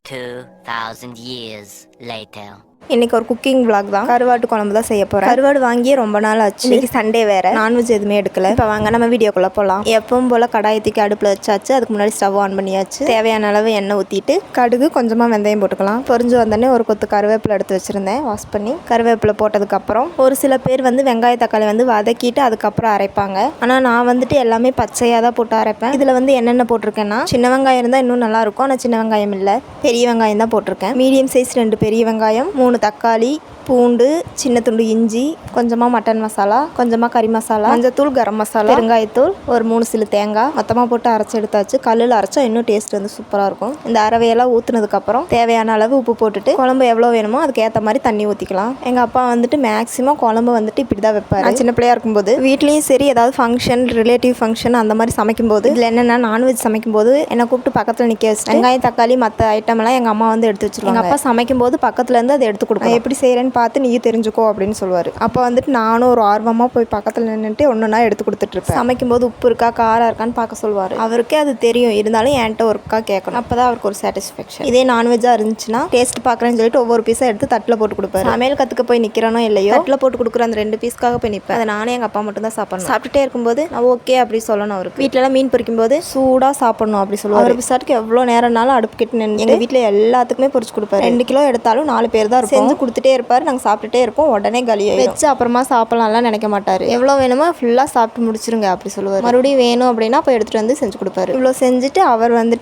2,000 years later. இன்னைக்கு ஒரு cooking vlog தான். கருவாட்டு குழம்பு தான் செய்ய போறேன். கருவாடு வாங்கியே ரொம்ப நாள் ஆச்சு. இன்னைக்கு சண்டே வேற, நான்வெஜ் எதுவுமே எடுக்கல. இப்போ வாங்க நம்ம வீடியோக்குள்ள போலாம். எப்பவும் போல கடாயை தூக்கி அடுப்புல வச்சாச்சு. அதுக்கு முன்னாடி ஸ்டவ் ஆன் பண்ணியாச்சு. தேவையான அளவு எண்ணெய் ஊத்திட்டு கடுகு கொஞ்சமா வெந்தயம் போட்டுக்கலாம். பொரிஞ்சு வந்தோடனே ஒரு கொத்து கருவேப்பிலை எடுத்து வச்சிருந்தேன், வாஷ் பண்ணி. கருவேப்பிலை போட்டதுக்கு அப்புறம் ஒரு சில பேர் வெங்காய தக்காளி வதக்கிட்டு அதுக்கப்புறம் அரைப்பாங்க. ஆனா நான் எல்லாமே பச்சையா தான் போட்டு அரைப்பேன். இதுல என்னென்ன போட்டிருக்கேன்னா, சின்ன வெங்காயம் இருந்தா இன்னும் நல்லா இருக்கும். ஆனா சின்ன வெங்காயம் இல்ல, பெரிய வெங்காயம் தான் போட்டிருக்கேன். மீடியம் சைஸ் 2 பெரிய வெங்காயம், 3 தக்காளி, பூண்டு, சின்ன துண்டு இஞ்சி, கொஞ்சமாக மட்டன் மசாலா, கொஞ்சமாக கறி மசாலா, மஞ்சத்தூள், கரம் மசாலா, பெருங்காயத்தூள், ஒரு 3 சில்லு தேங்காய் மொத்தமாக போட்டு அரைச்சி எடுத்தாச்சு. கல்லில் அரைச்சா இன்னும் டேஸ்ட் சூப்பராக இருக்கும். இந்த அரவையெல்லாம் ஊற்றுனதுக்கப்புறம் தேவையான அளவு உப்பு போட்டுட்டு குழம்பு எவ்வளோ வேணுமோ அதுக்கு ஏற்ற மாதிரி தண்ணி ஊற்றிக்கலாம். எங்கள் அப்பா மேக்ஸிமம் குழம்பு இப்படி தான் வைப்பார். நான் சின்ன பிள்ளையா இருக்கும்போது வீட்லேயும் சரி, ஏதாவது ஃபங்க்ஷன், ரிலேட்டிவ் ஃபங்க்ஷன் அந்த மாதிரி சமைக்கும்போது, இதில் என்னென்னா நான்வெஜ் சமைக்கும்போது என்னை கூப்பிட்டு பக்கத்தில் நிற்க வச்சு வெங்காயம் தக்காளி மற்ற ஐட்டம்லாம் எங்கள் அம்மா எடுத்து வச்சுருவாங்க. எங்கள் அப்பா சமைக்கும்போது பக்கத்துலேருந்து அதை எடுத்து கொடுப்பேன். எப்படி செய்கிறேன்னு பார்த்து நீ தெரிஞ்சுக்கோ அப்படின்னு சொல்லுவார். அப்போ நானும் ஒரு ஆர்வமாக போய் பக்கத்தில் நின்றுட்டு ஒன்றுனா எடுத்து கொடுத்துட்ருப்பேன். சமைக்கும்போது உப்பு இருக்கா காரம் இருக்கான்னு பார்க்க சொல்லுவார். அவருக்கே அது தெரியும், இருந்தாலும் என்கிட்ட ஒர்க்காக கேட்கணும். அப்போ தான் அவருக்கு ஒரு சாட்டிஸ்ஃபேக்ஷன். இதே நான்வெஜ்ஜாக இருந்துச்சுன்னா டேஸ்ட் பார்க்குறேன்னு சொல்லிட்டு ஒவ்வொரு பீஸாக எடுத்து தட்டில் போட்டு கொடுப்பாரு. சமையல் கற்றுக்க போய் நிற்கிறனோ இல்லையோ, தட்டில் போட்டு கொடுக்குற அந்த 2 பீஸ்க்காக போய் நிற்பேன். அதை நானே எங்கள் அப்பா மட்டும் தான் சாப்பிடணும். சாப்பிட்டுட்டே இருக்கும்போது நான் ஓகே அப்படி சொல்லணும். அவருக்கு வீட்டிலலாம் மீன் பொரிக்கும் போது சூடாக சாப்பிடணும் அப்படி சொல்லுவார். ஒரு பீஸாட்டுக்கு எவ்வளோ நேரம்னாலும் அடுப்பு கிட்ட நின்று எங்கள் வீட்டில் எல்லாத்துக்குமே பொரிச்சு கொடுப்பாரு. 2 கிலோ எடுத்தாலும் 4 பேர் தான் இருக்கும். செஞ்சு கொடுத்துட்டே இருப்பார். நாங்கள் சாப்பிட்டுட்டே இருப்போம். உடனே காலியாயிடும். வச்சு அப்புறமா சாப்பிடலாம்லாம் நினைக்க மாட்டார். எவ்வளோ வேணுமோ ஃபுல்லாக சாப்பிட்டு முடிச்சிருங்க அப்படி சொல்லுவார். மறுபடியும் வேணும் அப்படின்னா போய் எடுத்துகிட்டு செஞ்சு கொடுப்பாரு. இவ்வளோ செஞ்சுட்டு அவர் 1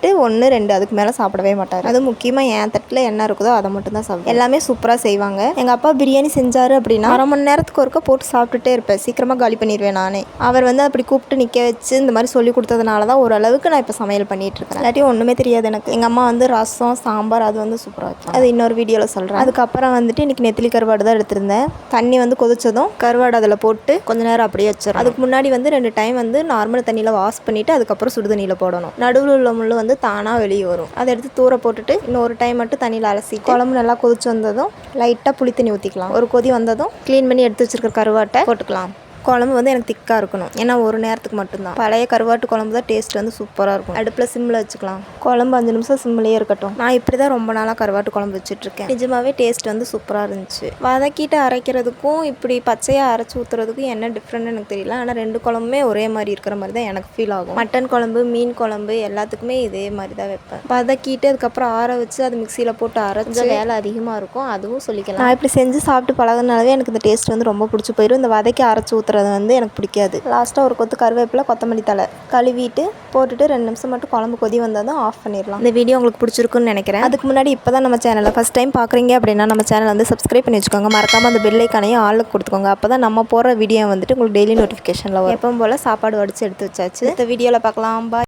2 அதுக்கு மேலே சாப்பிடவே மாட்டார். அது முக்கியமாக என் தட்டில் என்ன இருக்குதோ அதை மட்டும் தான் சாப்பிடும். எல்லாமே சூப்பராக செய்வாங்க. எங்கள் அப்பா பிரியாணி செஞ்சார் அப்படின்னா 1/2 மணி நேரத்துக்கு ஒருக்க போட்டு சாப்பிட்டுட்டே இருப்பேன். சீக்கிரமாக காலி பண்ணிடுவேன் நானே. அவர் அப்படி கூப்பிட்டு நிற்க வச்சு இந்த மாதிரி சொல்லி கொடுத்ததுனால தான் ஓரளவுக்கு நான் இப்போ சமையல் பண்ணிட்டு இருக்கேன். இல்லாட்டியும் ஒன்றுமே தெரியாது எனக்கு. எங்கள் அம்மா ரசம் சாம்பார் அது சூப்பராக இருக்கும். அது இன்னொரு வீடியோவில் சொல்கிறேன். அதுக்கப்புறம் இன்னைக்கு நெத்திலி கருவாடு தான் எடுத்திருந்தேன். தண்ணி கொதிச்சதும் கருவாடு அதில் போட்டு கொஞ்ச நேரம் அப்படியே வச்சிடும். அதுக்கு முன்னாடி 2 டைம் நார்மல் தண்ணியில் வாஷ் பண்ணிவிட்டு அதுக்கப்புறம் சுடு தண்ணியில் போடணும். நடுவில் உள்ள முள்ளு தானாக வெளியே வரும். அதை எடுத்து தூர போட்டுட்டு இன்னொரு டைம் மட்டும் தண்ணியில் அலசி குழம்பு நல்லா கொதிச்சு வந்ததும் லைட்டாக புளி தண்ணி ஊற்றிக்கலாம். ஒரு கொதி வந்ததும் க்ளீன் பண்ணி எடுத்து வச்சிருக்கிற கருவாட்டை போட்டுக்கலாம். குழம்பு எனக்கு திக்காக இருக்கணும். ஏன்னா ஒரு நேரத்துக்கு மட்டும்தான். பழைய கருவாட்டு குழம்பு தான் டேஸ்ட் சூப்பராக இருக்கும். அடுப்பில் சிம்மில் வச்சுக்கலாம். குழம்பு 5 நிமிஷம் சிம்மிலேயே இருக்கட்டும். நான் இப்படி தான் ரொம்ப நாளாக கருவாட்டு குழம்பு வச்சுட்ருக்கேன். நிஜமாவே டேஸ்ட் சூப்பராக இருந்துச்சு. வதக்கிட்டு அரைக்கிறதுக்கும் இப்படி பச்சையாக அரைச்சி ஊற்றுறதுக்கும் என்ன டிஃப்ரெண்ட் எனக்கு தெரியல. ஆனால் 2 குழம்புமே ஒரே மாதிரி இருக்கிற மாதிரி தான் எனக்கு ஃபீல் ஆகும். மட்டன் குழம்பு, மீன் குழம்பு எல்லாத்துக்குமே இதே மாதிரி தான் வைப்பேன். வதக்கிட்டு அதுக்கப்புறம் ஆற வச்சு அது மிக்சியில் போட்டு அரைச்சி வேலை அதிகமாக இருக்கும். அதுவும் சொல்லிக்கலாம். நான் இப்படி செஞ்சு சாப்பிட்டு பழகினாலே எனக்கு இந்த டேஸ்ட் ரொம்ப பிடிச்சி போயிடும். இந்த வதக்கி அரைச்சி ஊற்றுறது எனக்கு பிடிக்காது. லாஸ்ட்டாக ஒரு கொத்து கருவேப்பிலை, கொத்தமல்லி தழை கழுவிட்டு போட்டுட்டு 2 நிமிஷம் மட்டும் குழம்பு கொதி வந்ததும் ஆஃப் பண்ணிடலாம். இந்த வீடியோ உங்களுக்கு பிடிச்சிருக்குன்னு நினைக்கிறேன். அதுக்கு முன்னாடி இப்போ தான் நம்ம சேனலை ஃபஸ்ட் டைம் பார்க்குறீங்க அப்படின்னா நம்ம சேனல் சப்ஸ்கிரைப் பண்ணி வச்சுக்கோங்க. மறக்காமல் அந்த பெல் ஐக்கானையும் ஆளுக்கு கொடுத்துக்கோங்க. அப்போ தான் நம்ம போகிற வீடியோ உங்களுக்கு டெய்லி நோட்டிஃபிகேஷனில் வரும். எப்பவும் போல் சாப்பாடு வடித்து எடுத்து வச்சாச்சு. இந்த வீடியோவில் பார்க்கலாம். பாய்.